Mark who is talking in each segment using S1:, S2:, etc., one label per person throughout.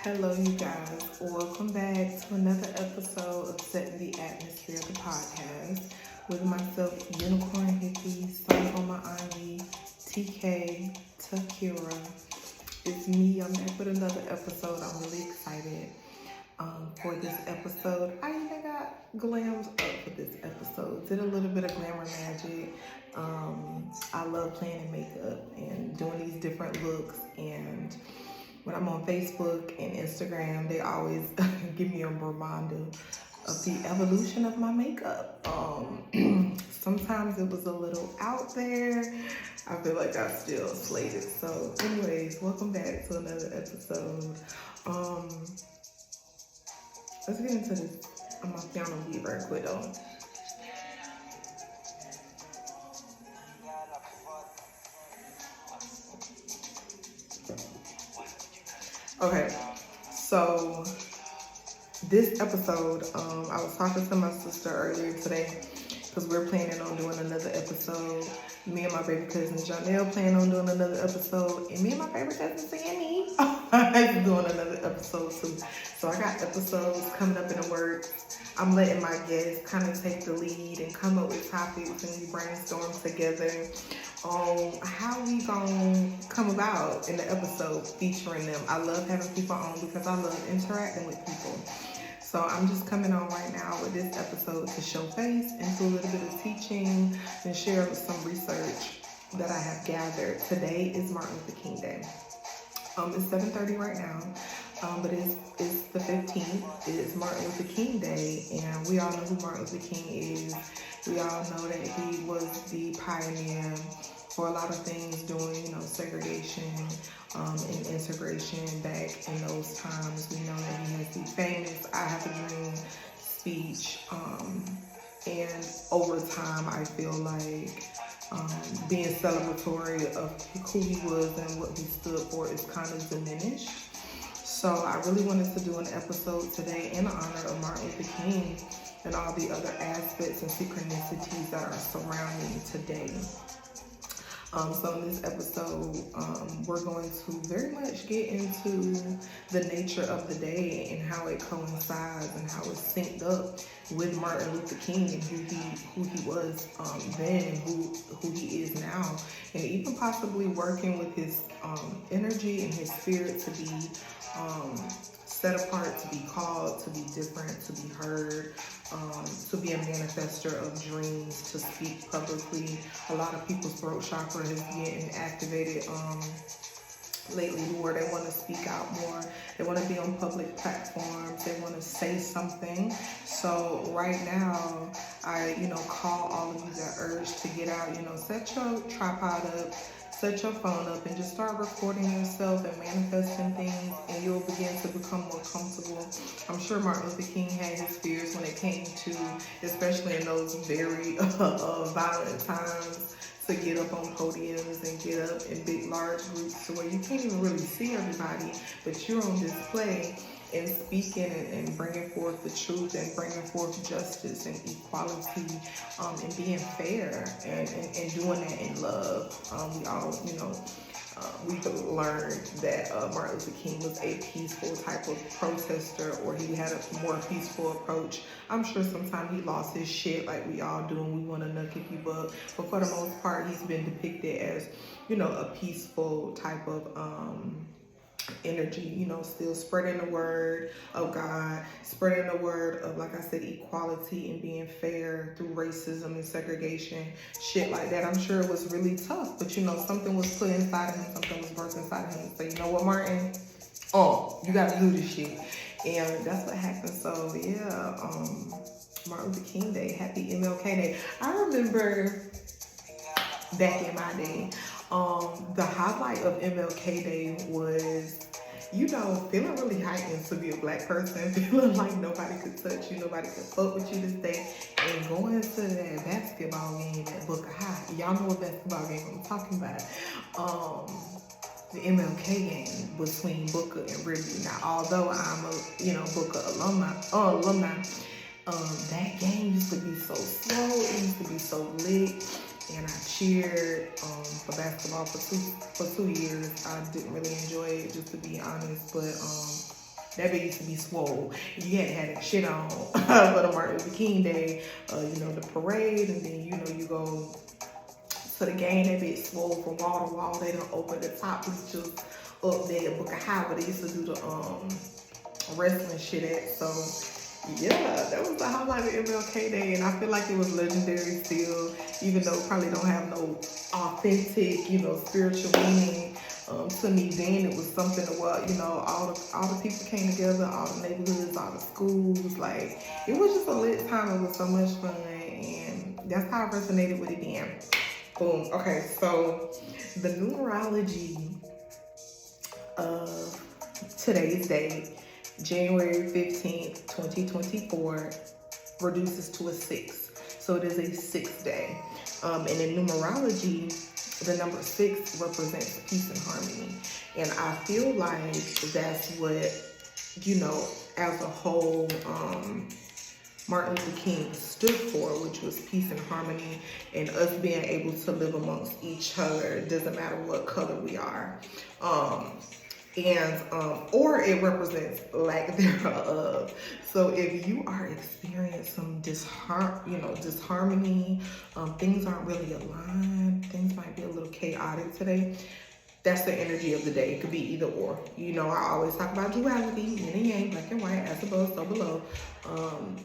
S1: Hello, you guys. Welcome back to another episode of Setting the Atmosphere, the podcast, with myself, Unicorn Hippie, Sun on my Ivy, TK, Takira. It's me. I'm back with another episode. I'm really excited for this episode. I even got glams up for this episode. Did a little bit of glamour magic. I love playing in makeup and doing these different looks, and when I'm on Facebook and Instagram, they always give me a reminder of the evolution of my makeup. Sometimes it was a little out there. I feel like I still slayed it. So anyways, welcome back to another episode. Let's get into this. I'm gonna piano beat right quick though. Okay, so this episode, I was talking to my sister earlier today because we're planning on doing another episode. Me and my baby cousin Janelle plan on doing another episode, and me and my favorite cousin Sammy is doing another episode too. So I got episodes coming up in the works. I'm letting my guests kind of take the lead and come up with topics, and we brainstorm together on how we gonna come about in the episode featuring them. I love having people on because I love interacting with people. So I'm just coming on right now with this episode to show face and do a little bit of teaching and share some research that I have gathered. Today is Martin Luther King Day. It's 7:30 right now, but it's the 15th. It is Martin Luther King Day, and we all know who Martin Luther King is. We all know that he was the pioneer for a lot of things doing, segregation and integration back in those times. We know that he has the famous I Have a Dream speech, and over time I feel like being celebratory of who he was and what he stood for is kind of diminished. So I really wanted to do an episode today in honor of Martin Luther King and all the other aspects and synchronicities that are surrounding today. So in this episode, we're going to very much get into the nature of the day and how it coincides and how it's synced up with Martin Luther King and who he was then and who he is now, and even possibly working with his energy and his spirit to be set apart, to be called, to be different, to be heard, to be a manifester of dreams, to speak publicly. A lot of people's throat chakra is getting activated lately, where they want to speak out more. They want to be on public platforms. They want to say something. So right now, I, call all of you that urge to get out, set your tripod up, set your phone up, and just start recording yourself and manifesting things, and you'll begin to become more comfortable. I'm sure Martin Luther King had his fears when it came to, especially in those very violent times, to get up on podiums and get up in big, large groups to where you can't even really see everybody, but you're on display and speaking and bringing forth the truth and bringing forth justice and equality, and being fair and doing that in love. We all, we've learned that Martin Luther King was a peaceful type of protester, or he had a more peaceful approach. I'm sure sometimes he lost his shit like we all do, and we want to nuck him up. But for the most part, he's been depicted as, a peaceful type of energy, still spreading the word of God, spreading the word of, like I said, equality and being fair through racism and segregation, shit like that. I'm sure it was really tough, but something was put inside of him, something was birthed inside of him. So you know what, Martin? You gotta do this shit. And that's what happened. So yeah, Martin Luther King Day, happy MLK Day. I remember back in my day, the highlight of MLK Day was, feeling really heightened to be a black person, feeling like nobody could touch you, nobody could fuck with you this day, and going to that basketball game at Booker High. Y'all know what basketball game I'm talking about. The MLK game between Booker and Wrigley. Now, although I'm a, Booker alumni, that game used to be so slow, it used to be so lit. And I cheered for basketball for two years. I didn't really enjoy it, just to be honest. But That bitch used to be swole. You had to have that shit on for the Martin Luther King Day, the parade, and then, you go to the game. That bitch swole from wall to wall. They don't open the top bleachers up there at Book of High, where they used to do the wrestling shit at. So, yeah, that was the highlight of MLK Day, and I feel like it was legendary still, even though it probably don't have no authentic, spiritual meaning. To me then, it was something where, all the people came together, all the neighborhoods, all the schools, like, it was just a lit time. It was so much fun, and that's how I resonated with it then. Boom. Okay, so the numerology of today's date, January 15th, 2024, reduces to a 6. So it is a 6th day. And in numerology, the number 6 represents peace and harmony. And I feel like that's what, as a whole, Martin Luther King stood for, which was peace and harmony, and us being able to live amongst each other. It doesn't matter what color we are. Or it represents lack thereof. So if you are experiencing some disharmony, things aren't really aligned, things might be a little chaotic today, that's the energy of the day. It could be either or. I always talk about duality, yin and yang, black and white, as above, so below.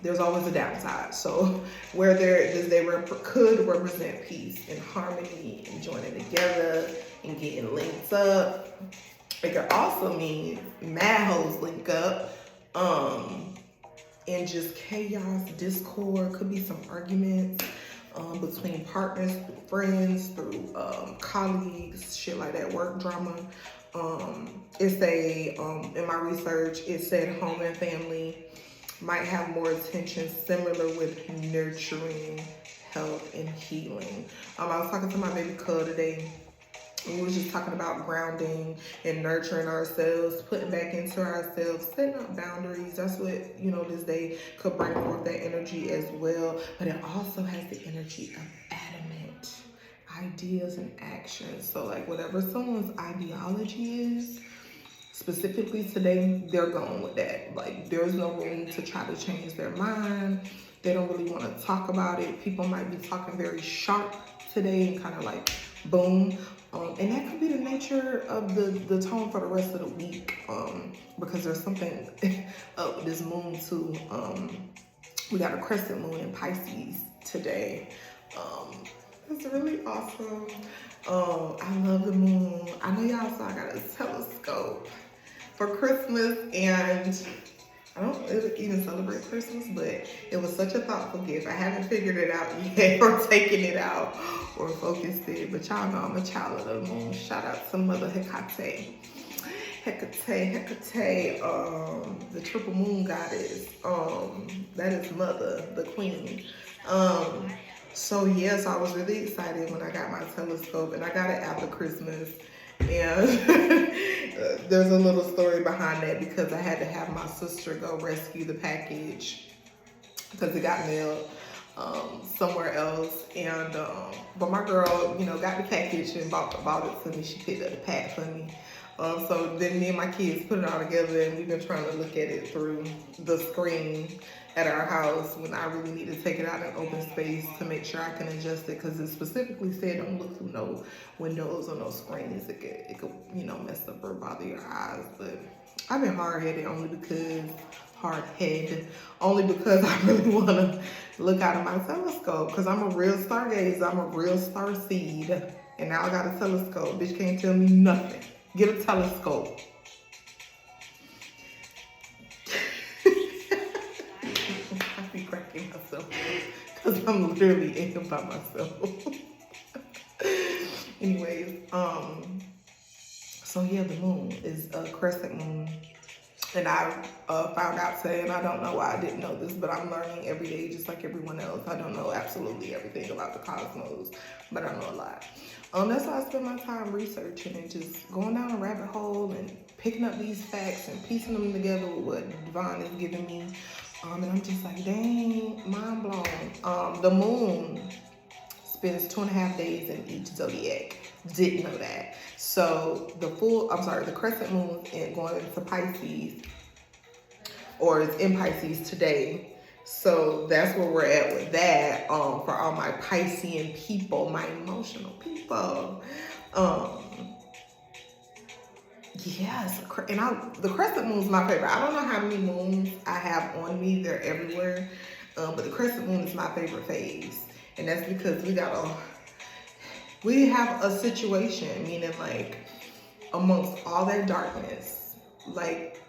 S1: There's always a downside. So where could represent peace and harmony and joining together and getting linked up. It could also mean mad hoes link up, and just chaos, discord. Could be some arguments between partners, friends, through colleagues, shit like that, work drama. In my research, it said home and family might have more attention, similar with nurturing, health, and healing. I was talking to my baby cub today. We was just talking about grounding and nurturing ourselves, putting back into ourselves, setting up boundaries. That's what, this day could bring forth that energy as well. But it also has the energy of adamant ideas and actions. So like whatever someone's ideology is, specifically today, they're going with that. Like there's no room to try to change their mind. They don't really want to talk about it. People might be talking very sharp today and kind of like boom. And that could be the nature of the tone for the rest of the week, because there's something up with this moon too. We got a crescent moon in Pisces today. It's really awesome. I love the moon. I know y'all saw I got a telescope for Christmas, and I don't even celebrate Christmas, but it was such a thoughtful gift. I haven't figured it out yet or taken it out or focused it, but y'all know I'm a child of the moon. Shout out to Mother Hecate. Hecate, the triple moon goddess. That is Mother, the queen. So yes, I was really excited when I got my telescope, and I got it after Christmas. And there's a little story behind that, because I had to have my sister go rescue the package because it got mailed somewhere else. And but my girl, got the package and bought it to me. She picked up the pack for me. So then me and my kids put it all together, and we've been trying to look at it through the screen at our house, when I really need to take it out in open space to make sure I can adjust it, because it specifically said don't look through no windows or no screens. It could mess up or bother your eyes. But I've been hard-headed only because I really want to look out of my telescope, because I'm a real stargazer. I'm a real star seed, and now I got a telescope. Bitch can't tell me nothing. Get a telescope. I be cracking myself because I'm literally in by myself. Anyways, so yeah, the moon is a crescent moon. And I found out today, and I don't know why I didn't know this, but I'm learning every day just like everyone else. I don't know absolutely everything about the cosmos, but I know a lot. That's why I spend my time researching and just going down a rabbit hole and picking up these facts and piecing them together with what Divine is giving me. And I'm just like, dang, mind blown. The moon spends 2.5 days in each zodiac. Didn't know that. So the crescent moon going into Pisces or it's in Pisces today. So that's where we're at with that. For all my Piscean people, my emotional people. Yes, and the crescent moon is my favorite. I don't know how many moons I have on me; they're everywhere. But the crescent moon is my favorite phase, and that's because we have a situation, meaning like amongst all that darkness, like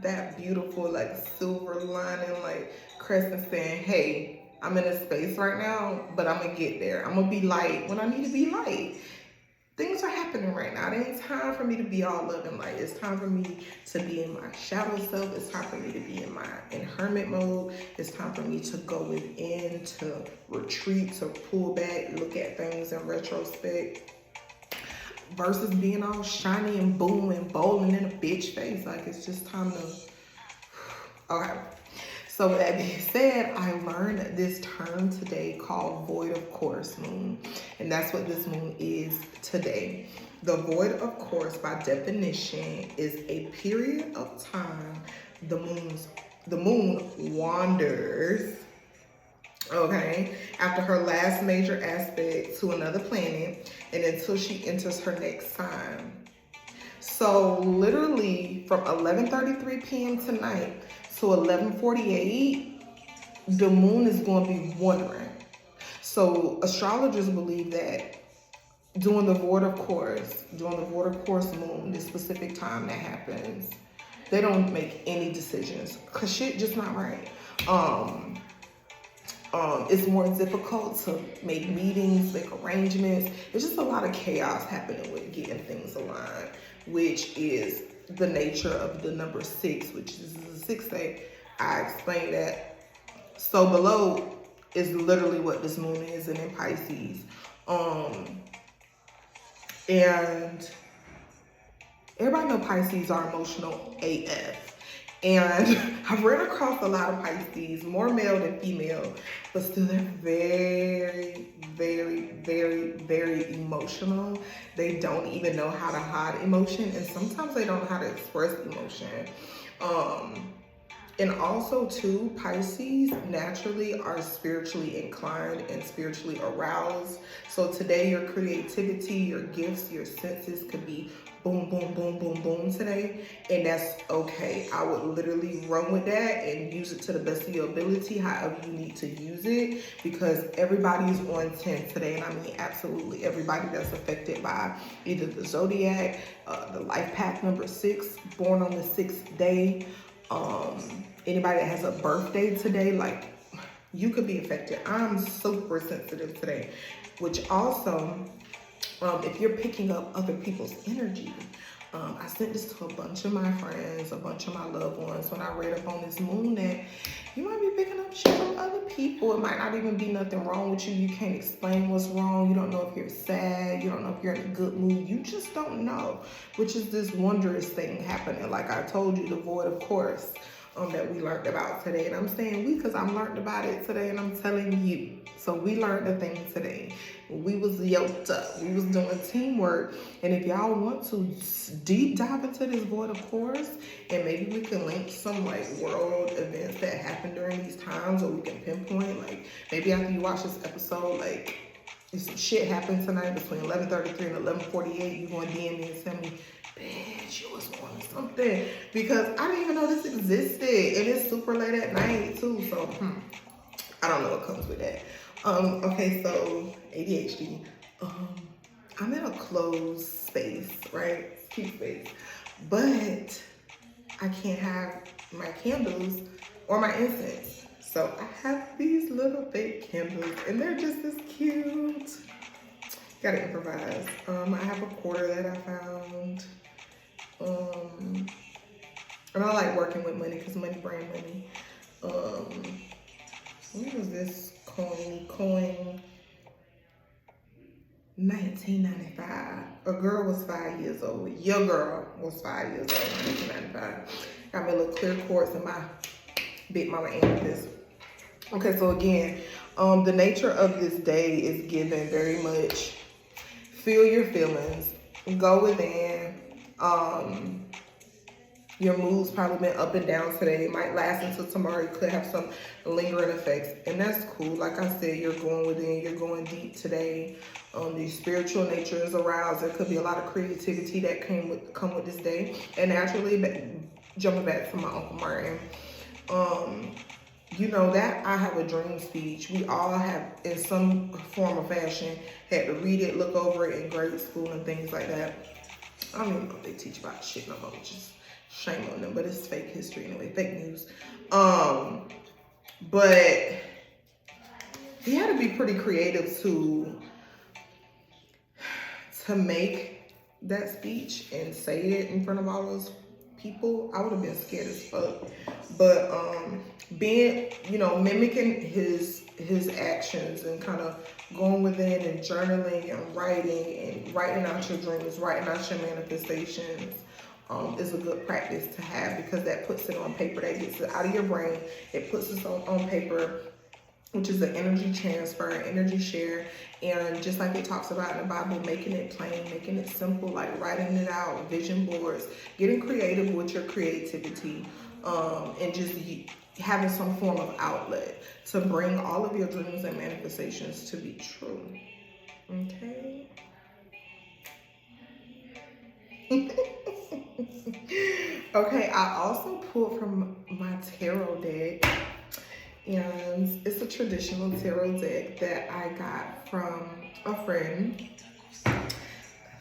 S1: that beautiful like silver lining, like crescent saying, "Hey, I'm in a space right now, but I'm gonna get there. I'm gonna be light when I need to be light." Things are happening right now. It ain't time for me to be all love and light. It's time for me to be in my shadow self. It's time for me to be in hermit mode. It's time for me to go within, to retreat, to pull back, look at things in retrospect, versus being all shiny and boom and bowling in a bitch face. Like, it's just time to... Okay. So with that being said, I learned this term today called void of course moon. And that's what this moon is today. The void of course, by definition, is a period of time the moon wanders, okay, after her last major aspect to another planet and until she enters her next sign. So literally from 11:33 p.m. tonight to 11:48, the moon is going to be wandering. So astrologers believe that during the void of course moon, this specific time that happens, they don't make any decisions because shit just not right. It's more difficult to make meetings, make arrangements. There's just a lot of chaos happening with getting things aligned, which is the nature of the number 6, which is the 6th day. I explained that. So below is literally what this moon is, and in Pisces. And everybody know Pisces are emotional AF. And I've ran across a lot of Pisces, more male than female, but still they're very, very, very, very emotional. They don't even know how to hide emotion, and sometimes they don't know how to express emotion. And also too, Pisces naturally are spiritually inclined and spiritually aroused. So today your creativity, your gifts, your senses could be boom, boom, boom, boom, boom today. And that's okay. I would literally run with that and use it to the best of your ability, however you need to use it, because everybody's on 10 today. And I mean, absolutely everybody that's affected by either the zodiac, the life path number 6, born on the 6th day, anybody that has a birthday today, like, you could be affected. I'm super sensitive today, which also, if you're picking up other people's energy, I sent this to a bunch of my friends, a bunch of my loved ones, when I read up on this moon, that you might be picking up shit from other people. It might not even be nothing wrong with you. You can't explain what's wrong. You don't know if you're sad. You don't know if you're in a good mood. You just don't know, which is this wondrous thing happening. Like I told you, the void of course, that we learned about today. And I'm saying we because I'm learned about it today, and I'm telling you. So we learned a thing today. We was yoked up. We was doing teamwork. And if y'all want to deep dive into this void of course, and maybe we can link some like world events that happen during these times, or we can pinpoint, like maybe after you watch this episode, like if some shit happened tonight between 11:33 and 11:48, you gonna DM me and tell me, bitch, you was on something, because I didn't even know this existed, and it's super late at night too. So I don't know what comes with that. Okay, so ADHD. I'm in a closed space, right? Cute space, but I can't have my candles or my incense. So I have these little fake candles, and they're just as cute. Gotta improvise. I have a quarter that I found. And I like working with money because money brings money. What was this coin? 1995. A girl was 5 years old. Your girl was 5 years old in 1995. Got me a little clear quartz in my Big Mama amethyst. Okay, so again, the nature of this day is given very much feel your feelings, go within, Your mood's probably been up and down today. It might last until tomorrow. You could have some lingering effects, and that's cool. Like I said, you're going within, you're going deep today. The spiritual nature is aroused. There could be a lot of creativity that come with this day. And naturally, jumping back to my Uncle Martin, you know that I Have a Dream speech. We all have, in some form or fashion, had to read it, look over it in grade school and things like that. I don't even know if they teach about shit no more, which is shame on them, but it's fake history anyway, fake news. But he had to be pretty creative to make that speech and say it in front of all those people. I would have been scared as fuck. But being, you know, mimicking his actions and kind of going within and journaling and writing out your dreams, writing out your manifestations is a good practice to have, because that puts it on paper. That gets it out of your brain. It puts it on paper, which is an energy transfer, energy share. And just like it talks about in the Bible, making it plain, making it simple, like writing it out, vision boards, getting creative with your creativity, and just having some form of outlet to bring all of your dreams and manifestations to be true. Okay? Okay, I also pulled from my tarot deck, and it's a traditional tarot deck that I got from a friend.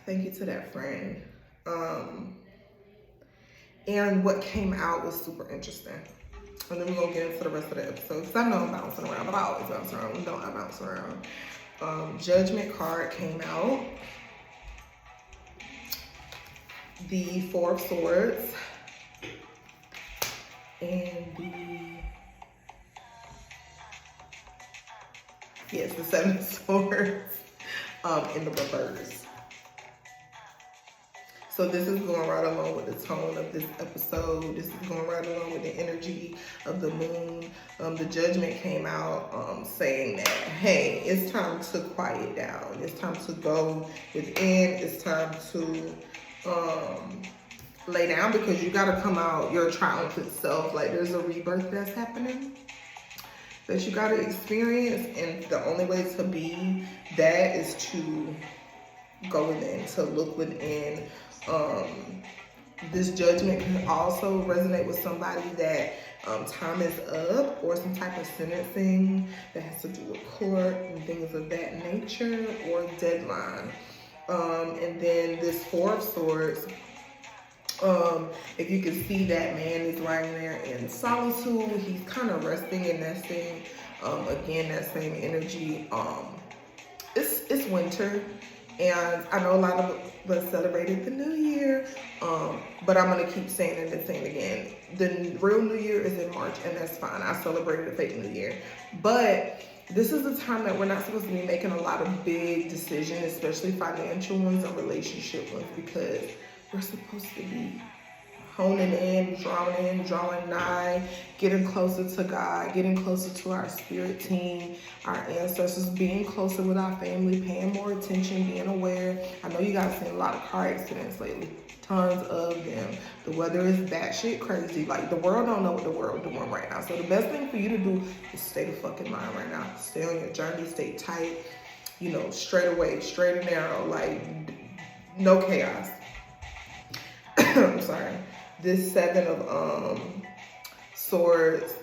S1: Thank you to that friend. And what came out was super interesting. And then we're going to get into the rest of the episode, because I know I'm bouncing around, but I always bounce around. When don't I bounce around? Judgment card came out. The Four of Swords. And the Seven of Swords in the reverse. So this is going right along with the tone of this episode. This is going right along with the energy of the moon. The Judgment came out saying that, hey, it's time to quiet down. It's time to go within. It's time to lay down, because you got to come out your triumphant self. Like, there's a rebirth that's happening that you got to experience, and the only way to be that is to go within, to look within. This Judgment can also resonate with somebody that time is up, or some type of sentencing that has to do with court and things of that nature, or deadline. And then this Four of Swords, if you can see, that man is lying there in solitude. He's kind of resting and nesting. Again, that same energy. It's winter, and I know a lot of us celebrated the new year, but I'm going to keep saying it and saying it again. The real new year is in March, and that's fine. I celebrated a fake new year. But this is a time that we're not supposed to be making a lot of big decisions, especially financial ones or relationship ones, because we're supposed to be honing in, drawing nigh, getting closer to God, getting closer to our spirit team, our ancestors, being closer with our family, paying more attention, being aware. I know you guys seen a lot of car accidents lately, tons of them. The weather is batshit crazy. Like, the world don't know what the world doing right now. So the best thing for you to do is stay the fucking line right now. Stay on your journey, stay tight, you know, straight away, straight and narrow, like no chaos. I'm sorry. This Seven of Swords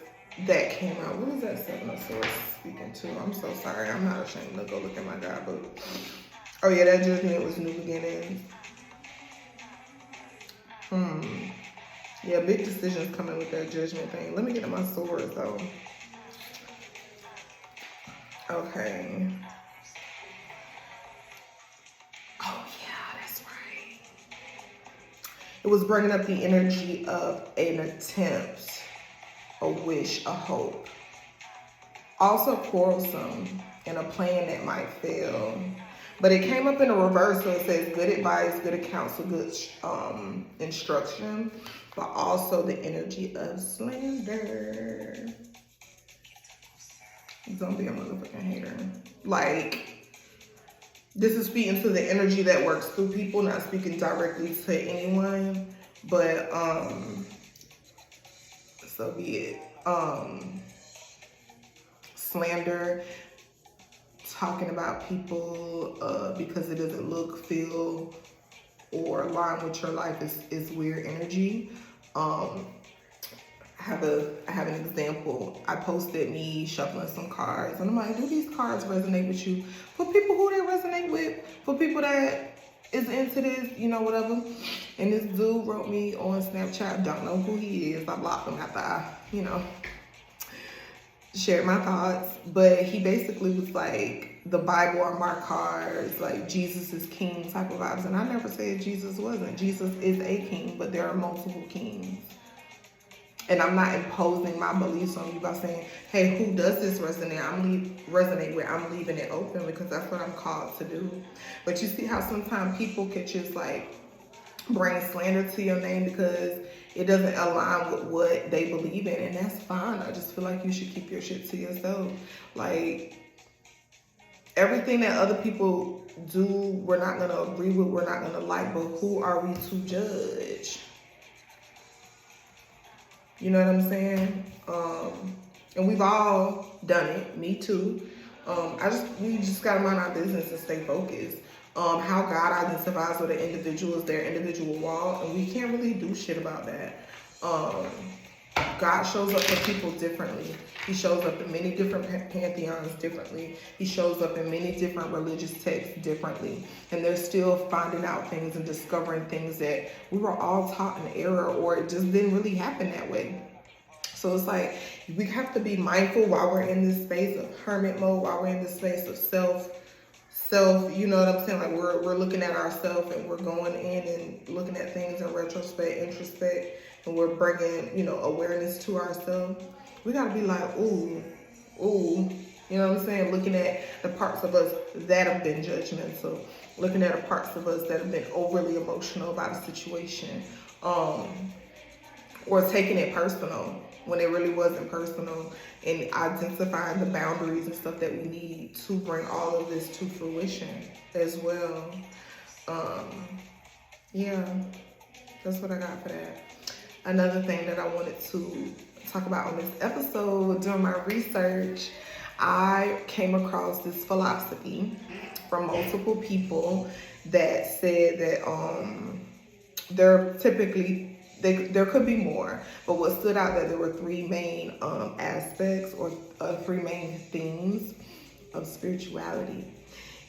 S1: that came out. What is that Seven of Swords speaking to? I'm so sorry. I'm not ashamed to go look at my guidebook. Oh yeah, that Judgment was new beginnings. Yeah, big decisions coming with that Judgment thing. Let me get to my swords though. Okay. Oh yeah, that's right. It was bringing up the energy of an attempt, a wish, a hope. Also quarrelsome and a plan that might fail. But it came up in a reverse, so it says good advice, good counsel, good instruction, but also the energy of slander. Don't be a motherfucking hater. Like, this is speaking to the energy that works through people, not speaking directly to anyone. But so be it. Slander, talking about people because it doesn't look, feel, or align with your life is weird energy. I have an example. I posted me shuffling some cards, and I'm like, do these cards resonate with you? For people who they resonate with, for people that is into this, whatever. And this dude wrote me on Snapchat. Don't know who he is. I blocked him after I, shared my thoughts. But he basically was like, the Bible are my cards, like Jesus is king type of vibes. And I never said Jesus wasn't. Jesus is a king, but there are multiple kings. And I'm not imposing my beliefs on you by saying, hey, who does this resonate? Resonate with? I'm leaving it open because that's what I'm called to do. But you see how sometimes people can just like bring slander to your name because it doesn't align with what they believe in, and that's fine. I just feel like you should keep your shit to yourself. Like, everything that other people do, we're not gonna agree with, we're not gonna like, but who are we to judge? You know what I'm saying? And we've all done it, me too. We just gotta mind our business and stay focused. How God identifies with an individual is their individual wall, and we can't really do shit about that. God shows up for people differently. He shows up in many different pantheons differently. He shows up in many different religious texts differently. And they're still finding out things and discovering things that we were all taught in error, or it just didn't really happen that way. So it's like, we have to be mindful while we're in this space of hermit mode, while we're in this space of self, you know what I'm saying? Like, we're looking at ourselves, and we're going in and looking at things in retrospect, introspect, and we're bringing, awareness to ourselves. We gotta be like, ooh, you know what I'm saying? Looking at the parts of us that have been judgmental, looking at the parts of us that have been overly emotional about a situation, or taking it personal when it really wasn't personal, and identifying the boundaries and stuff that we need to bring all of this to fruition as well. Yeah, that's what I got for that. Another thing that I wanted to talk about on this episode, doing my research, I came across this philosophy from multiple people that said that there could be more, but what stood out that there were three main aspects, or three main themes of spirituality.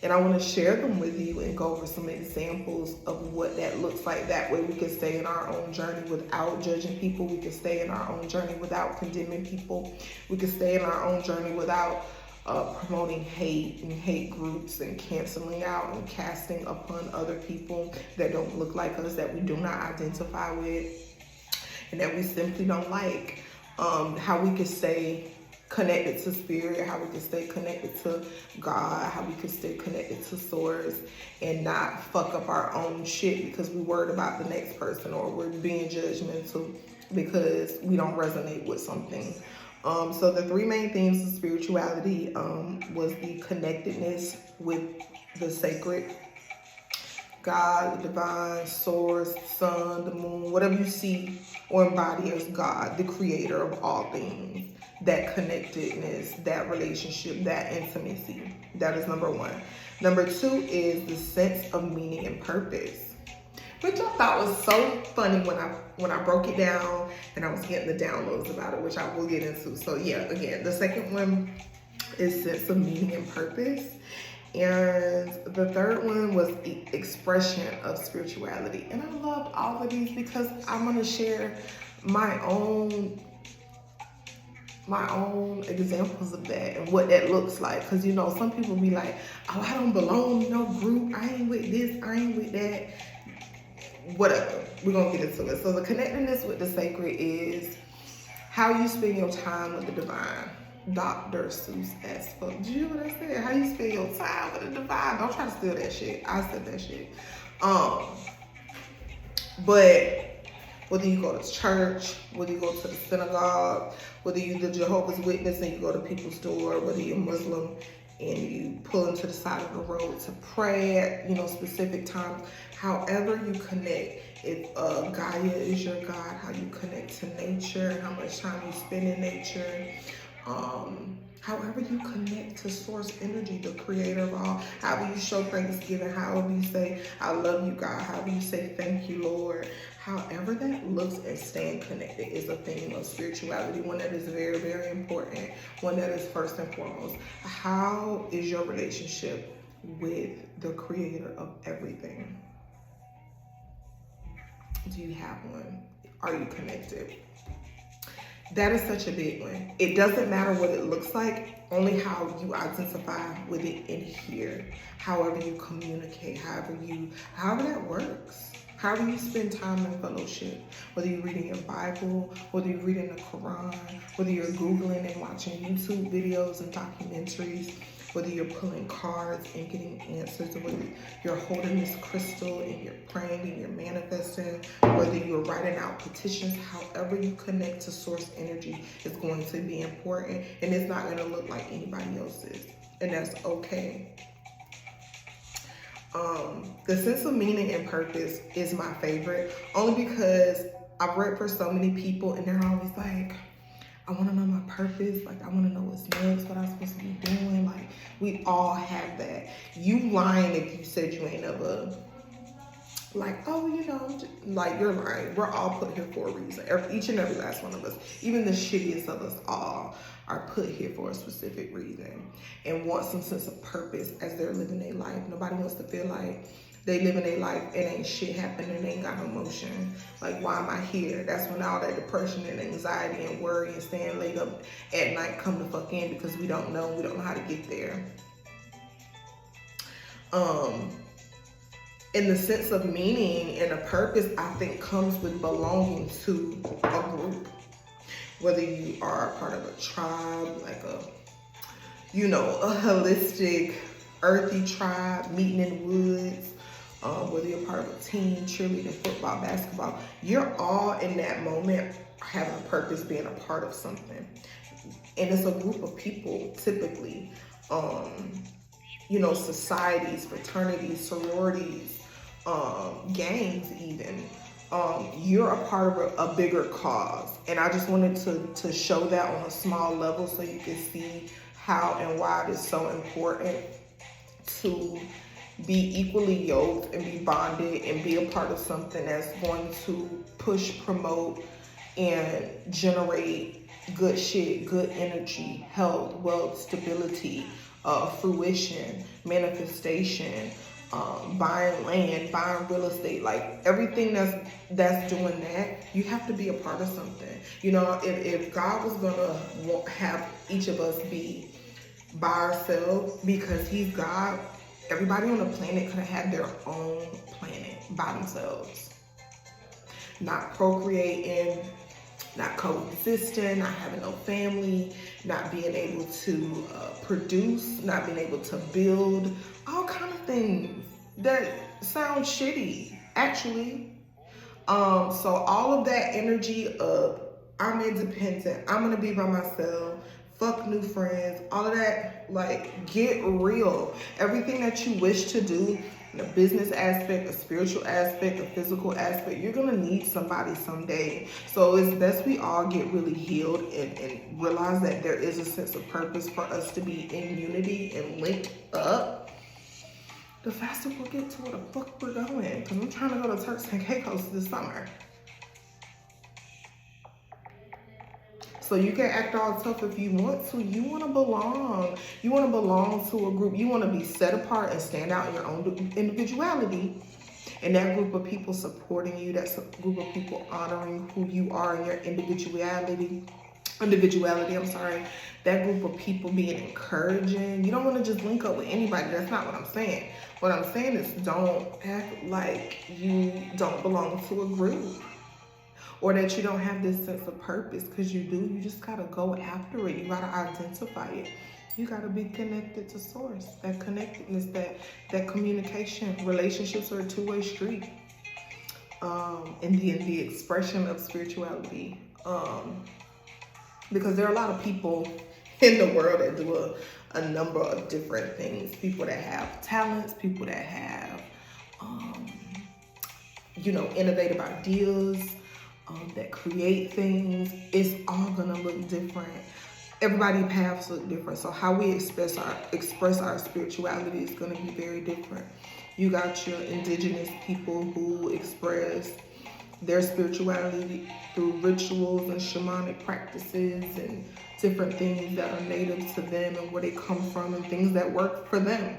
S1: And I want to share them with you and go over some examples of what that looks like. That way we can stay in our own journey without judging people. We can stay in our own journey without condemning people. We can stay in our own journey without promoting hate and hate groups and canceling out and casting upon other people that don't look like us, that we do not identify with, and that we simply don't like. How we can stay connected to spirit, how we can stay connected to God, how we can stay connected to source, and not fuck up our own shit because we worried about the next person, or we're being judgmental because we don't resonate with something. So the three main themes of spirituality was the connectedness with the sacred, God, the divine, source, sun, the moon, whatever you see or embody as God, the creator of all things. That connectedness, that relationship, that intimacy. That is number one. Number two is the sense of meaning and purpose, which I thought was so funny when I broke it down and I was getting the downloads about it, which I will get into. So yeah, again, the second one is sense of meaning and purpose. And the third one was the expression of spirituality. And I loved all of these because I'm going to share my own examples of that and what that looks like. Because, some people be like, oh, I don't belong to no group. I ain't with this. I ain't with that. Whatever. We're going to get into it. So the connectedness with the sacred is how you spend your time with the divine. Dr. Seuss as fuck. Did you hear what I said? How you spend your time with the divine. Don't try to steal that shit. I said that shit. But whether you go to church, whether you go to the synagogue, whether you're the Jehovah's Witness and you go to people's door, whether you're Muslim and you pull into the side of the road to pray at, specific times, however you connect, If Gaia is your God, how you connect to nature, how much time you spend in nature. However you connect to source energy, the creator of all, however you show thanksgiving, however you say, I love you, God, however you say, thank you, Lord. However that looks, and staying connected is a theme of spirituality, one that is very, very important, one that is first and foremost. How is your relationship with the creator of everything? Do you have one? Are you connected? That is such a big one. It doesn't matter what it looks like, only how you identify with it in here. However you communicate, however that works. However you spend time in fellowship, whether you're reading your Bible, whether you're reading the Quran, whether you're Googling and watching YouTube videos and documentaries, whether you're pulling cards and getting answers, or whether you're holding this crystal and you're praying and you're manifesting, whether you're writing out petitions, however you connect to source energy is going to be important, and it's not going to look like anybody else's, and that's okay. The sense of meaning and purpose is my favorite, only because I've read for so many people and they're always like, I want to know my purpose. Like, I want to know what's next, what I'm supposed to be doing. Like, we all have that. You lying if you said you ain't ever, like, oh, you know, like, you're lying. We're all put here for a reason. Each and every last one of us, even the shittiest of us all, are put here for a specific reason and want some sense of purpose as they're living their life. Nobody wants to feel like they living their life and ain't shit happening, they ain't got no motion. Like, why am I here? That's when all that depression and anxiety and worry and staying late up at night come to fuck in, because we don't know how to get there. In the sense of meaning and a purpose, I think comes with belonging to a group. Whether you are a part of a tribe, like a holistic, earthy tribe, meeting in woods, whether you're part of a team, cheerleading, football, basketball, you're all in that moment having a purpose, being a part of something. And it's a group of people, typically, societies, fraternities, sororities, gangs even. You're a part of a bigger cause. And I just wanted to show that on a small level so you can see how and why it is so important to be equally yoked and be bonded and be a part of something that's going to push, promote, and generate good shit, good energy, health, wealth, stability, fruition, manifestation, buying land, buying real estate, like everything that's doing that, you have to be a part of something. If God was gonna have each of us be by ourselves because he's God, everybody on the planet could have had their own planet by themselves. Not procreating, not coexisting, not having no family, not being able to produce, not being able to build, all kind of things that sound shitty, actually. So all of that energy of I'm independent, I'm gonna be by myself, fuck new friends, all of that, like, get real. Everything that you wish to do, in a business aspect, a spiritual aspect, a physical aspect, you're gonna need somebody someday. So it's best we all get really healed and realize that there is a sense of purpose for us to be in unity and linked up. The faster we'll get to where the fuck we're going. Because I'm trying to go to Turks and Caicos this summer. So you can act all tough if you want to. You want to belong. You want to belong to a group. You want to be set apart and stand out in your own individuality. And that group of people supporting you, that group of people honoring who you are and your individuality, that group of people being encouraging. You don't want to just link up with anybody. That's not what I'm saying. What I'm saying is don't act like you don't belong to a group, or that you don't have this sense of purpose, because you do. You just gotta go after it. You gotta identify it. You gotta be connected to source. That connectedness, that communication. Relationships are a two-way street. And the expression of spirituality. Because there are a lot of people in the world that do a number of different things. People that have talents, people that have innovative ideas, that create things. It's all gonna look different. Everybody's paths look different. So how we express our spirituality is gonna be very different. You got your indigenous people who express their spirituality through rituals and shamanic practices and different things that are native to them and where they come from and things that work for them.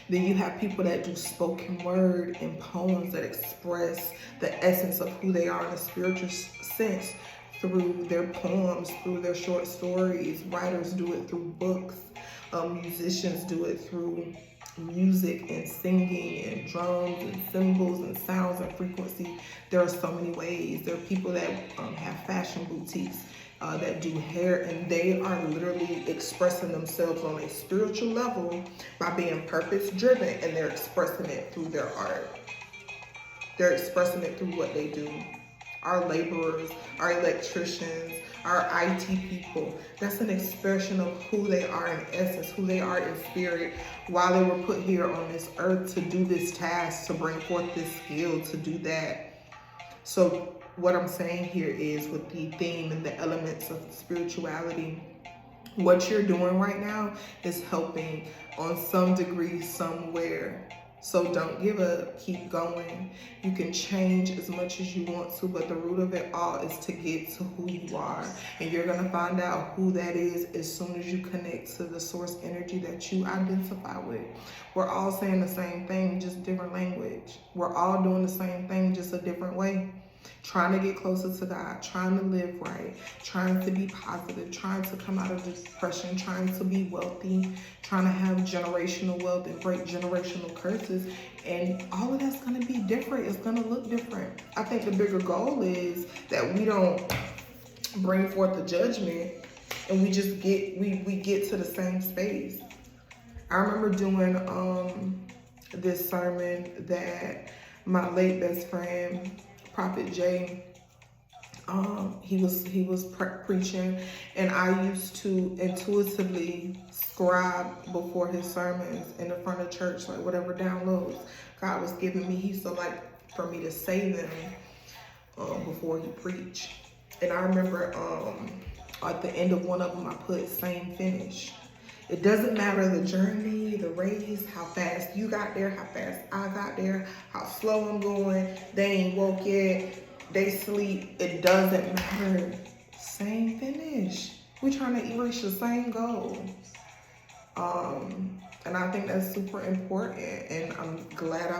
S1: Then you have people that do spoken word and poems that express the essence of who they are in a spiritual sense through their poems, through their short stories. Writers do it through books. Musicians do it through music and singing and drums and cymbals and sounds and frequency. There are so many ways. There are people that have fashion boutiques that do hair, and they are literally expressing themselves on a spiritual level by being purpose driven, and they're expressing it through their art. They're expressing it through what they do. Our laborers, our electricians, our IT people, that's an expression of who they are in essence, who they are in spirit, while they were put here on this earth to do this task, to bring forth this skill, to do that. So what I'm saying here is, with the theme and the elements of spirituality, what you're doing right now is helping on some degree somewhere. So don't give up, keep going. You can change as much as you want to, but the root of it all is to get to who you are. And you're gonna find out who that is as soon as you connect to the source energy that you identify with. We're all saying the same thing, just different language. We're all doing the same thing, just a different way. Trying to get closer to God, trying to live right, trying to be positive, trying to come out of depression, trying to be wealthy, trying to have generational wealth and break generational curses. And all of that's going to be different. It's going to look different. I think the bigger goal is that we don't bring forth the judgment and we just we get to the same space. I remember doing this sermon that my late best friend, Prophet Jay, he was preaching, and I used to intuitively scribe before his sermons in the front of church, like whatever downloads God was giving me. He used to like for me to say them before he preached. And I remember at the end of one of them, I put "same finish." It doesn't matter the journey, the race, how fast you got there, how fast I got there, how slow I'm going, they ain't woke yet, they sleep. It doesn't matter. Same finish. We're trying to reach the same goal. And I think that's super important. And I'm glad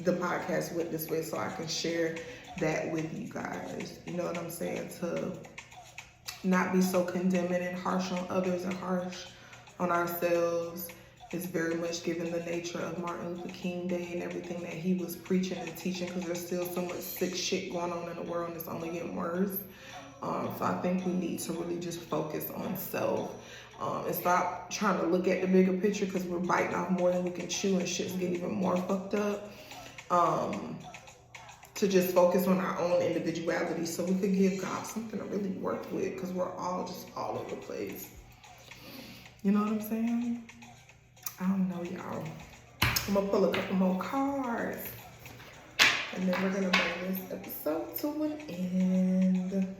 S1: the podcast went this way so I can share that with you guys. You know what I'm saying? To not be so condemning and harsh on others and harsh on ourselves is very much given the nature of Martin Luther King Day and everything that he was preaching and teaching, because there's still so much sick shit going on in the world and it's only getting worse. So I think we need to really just focus on self and stop trying to look at the bigger picture, because we're biting off more than we can chew and shit's getting even more fucked up. To just focus on our own individuality so we could give God something to really work with, because we're all just all over the place. You know what I'm saying? I don't know, y'all. I'm gonna pull a couple more cards, and then we're gonna bring this episode to an end.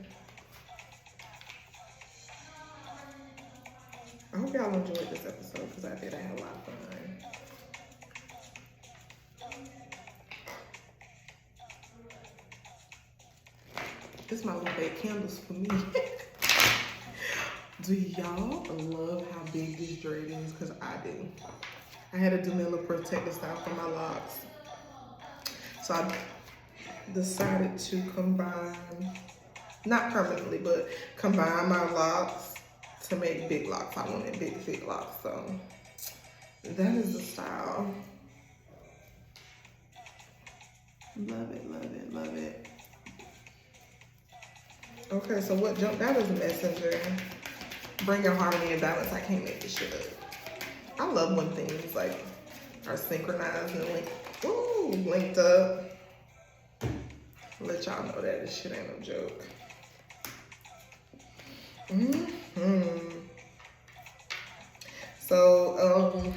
S1: I hope y'all enjoyed this episode, because I did. I had a lot of fun. This is my little big candles for me. Do y'all love how big this braid is? Because I do. I had to do me a little protective style for my locks. So I decided to combine, not permanently, but combine my locks to make big locks. I wanted big, thick locks. So that is the style. Love it, love it, love it. Okay, so what jumped out is Messenger. Bring your harmony and balance. I can't make this shit up. I love when things like are synchronized and linked up. I'll let y'all know that this shit ain't no joke. So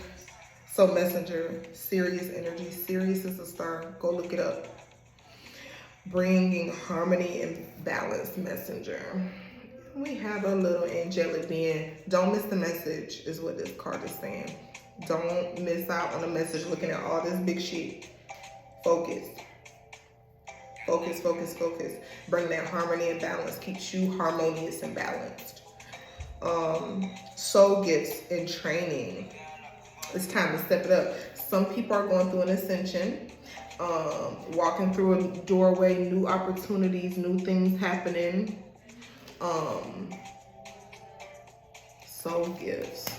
S1: So Messenger, Sirius energy. Sirius is a star. Go look it up. Bringing harmony and balance, Messenger. We have a little angelic being. Don't miss the message is what this card is saying. Don't miss out on the message looking at all this big shit. Focus. Focus, focus, focus. Bring that harmony and balance. Keeps you harmonious and balanced. Soul gifts and training. It's time to step it up. Some people are going through an ascension. Walking through a doorway, new opportunities, new things happening. Soul gifts.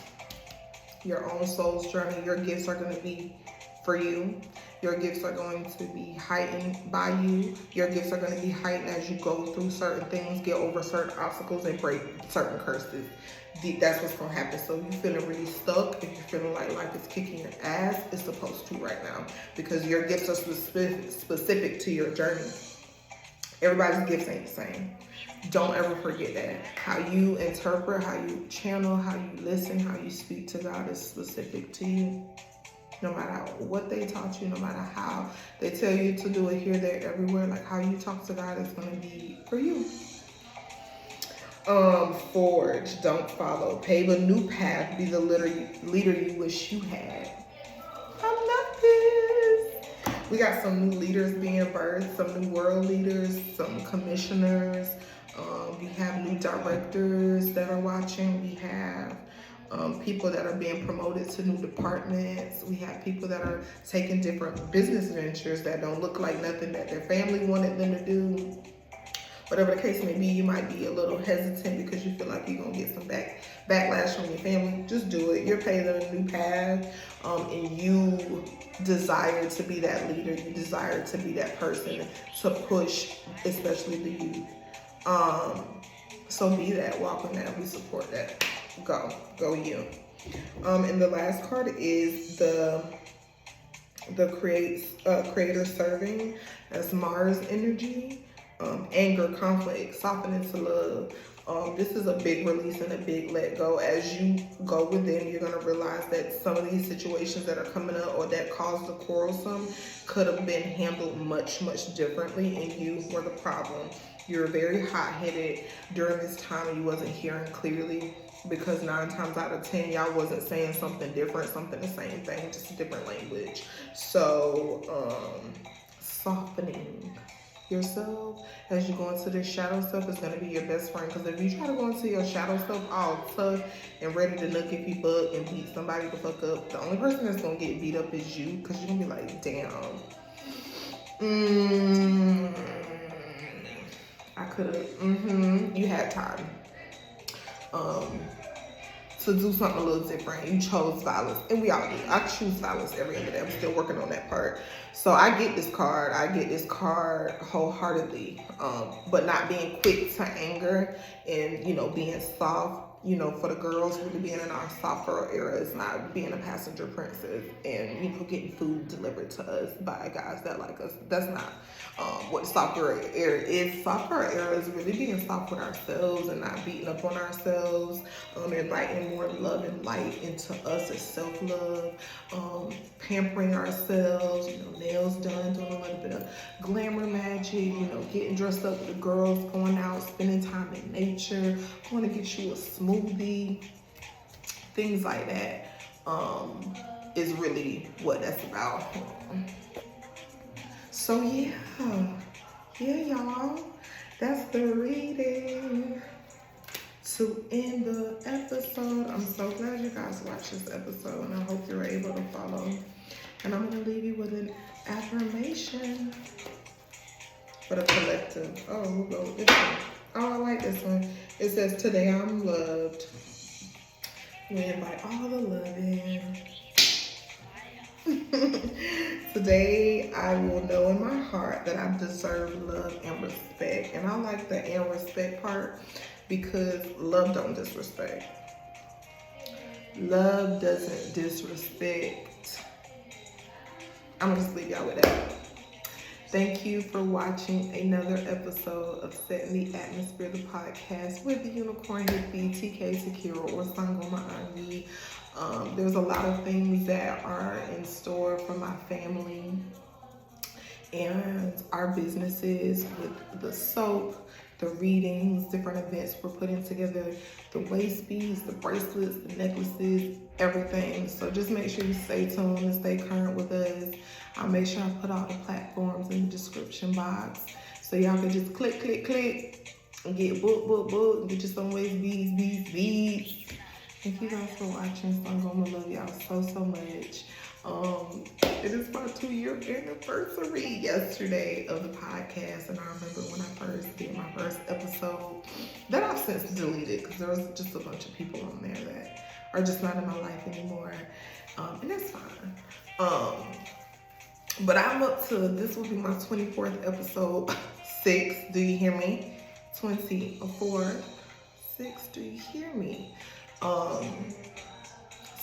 S1: Your own soul's journey. Your gifts are going to be for you. Your gifts are going to be heightened by you. Your gifts are going to be heightened as you go through certain things, get over certain obstacles, and break certain curses. That's what's going to happen. So if you're feeling really stuck, if you're feeling like life is kicking your ass, it's supposed to right now. Because your gifts are specific to your journey. Everybody's gifts ain't the same. Don't ever forget that. How you interpret, how you channel, how you listen, how you speak to God is specific to you. No matter what they taught you, no matter how they tell you to do it here, there, everywhere, like how you talk to God is going to be for you. Forge, don't follow. Pave a new path. Be the leader you wish you had. I love this. We got some new leaders being birthed, some new world leaders, some commissioners. We have new directors that are watching. We have people that are being promoted to new departments. We have people that are taking different business ventures that don't look like nothing that their family wanted them to do. Whatever the case may be, you might be a little hesitant because you feel like you're going to get some backlash from your family. Just do it. You're paving a new path, and you desire to be that leader. You desire to be that person to push, especially the youth. So be that. Walk in that. We support that. Go you. And the last card is the creator serving. That's Mars energy. Anger, conflict, soften into love. This is a big release and a big let go. As you go within, you're going to realize that some of these situations that are coming up or that caused the quarrelsome could have been handled much, much differently, and you were the problem. You were very hot-headed during this time and you wasn't hearing clearly, because 9 times out of 10, y'all wasn't saying something different, something the same thing, just a different language. So, softening yourself as you go into this shadow self is going to be your best friend. Because if you try to go into your shadow self all tough and ready to look at people up and beat somebody the fuck up, the only person that's going to get beat up is you, because you're going to be like, damn, I could have, you had time to do something a little different. You chose violence, and we all do. I choose violence every other day. I'm still working on that part. So I get this card. Wholeheartedly, but not being quick to anger and, being soft. For the girls, really being in our soft girl era is not being a passenger princess and, getting food delivered to us by guys that like us. That's not what soft girl era is. Soft girl era is really being soft with ourselves and not beating up on ourselves, inviting more love and light into us as self-love, pampering ourselves, nails done, doing a little bit of glamour magic, getting dressed up with the girls, going out, spending time in nature, going to get you a smoothie, things like that, is really what that's about. So yeah, y'all, that's the reading to end the episode. I'm so glad you guys watched this episode, and I hope you were able to follow. And I'm going to leave you with an affirmation for the collective. Oh, we'll go with this one. Oh, I like this one. It says, today I'm loved. We invite all the love in. Today I will know in my heart that I deserve love and respect. And I like the and respect part, because love don't disrespect. Love doesn't disrespect. I'm gonna just leave y'all with that. Thank you for watching another episode of Setting the Atmosphere, the podcast with the Unicorn Hippie, TK Secure, or Sangoma Angi. There's a lot of things that are in store for my family and our businesses with the soap, the readings, different events we're putting together, the waist beads, the bracelets, the necklaces, everything. So just make sure you stay tuned and stay current with us. I'll make sure I put all the platforms in the description box so y'all can just click and get book, and get you some waist beads. Thank you guys for watching. So I'm gonna love y'all so much. It is my 2-year anniversary yesterday of the podcast, and I remember when I first did my first episode that I've since deleted because there was just a bunch of people on there that are just not in my life anymore, and that's fine. But I'm up to, this will be my 24th episode. 6, do you hear me? 24, 6, do you hear me?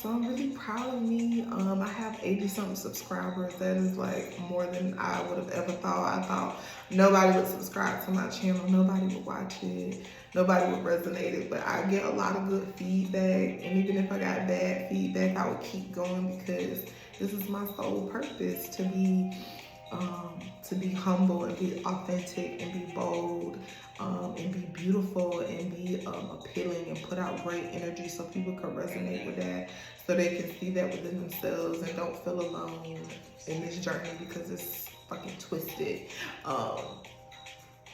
S1: So I'm really proud of me. I have 80-something subscribers. That is like more than I would have ever thought. I thought nobody would subscribe to my channel. Nobody would watch it. Nobody would resonate it. But I get a lot of good feedback. And even if I got bad feedback, I would keep going because this is my sole purpose, to be humble and be authentic and be bold, and be beautiful and be appealing and put out great energy so people can resonate with that, so they can see that within themselves and don't feel alone in this journey because it's fucking twisted.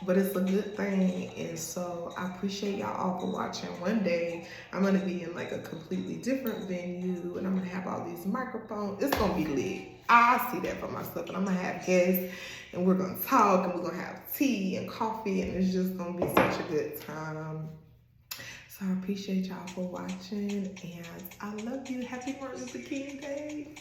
S1: But it's a good thing, and so I appreciate y'all all for watching. One day I'm gonna be in like a completely different venue, and I'm gonna have all these microphones. It's gonna be lit. I see that for myself, and I'm gonna have guests, and we're gonna talk, and we're gonna have tea and coffee, and it's just gonna be such a good time. So I appreciate y'all for watching, and I love you. Happy Martin Luther King Day.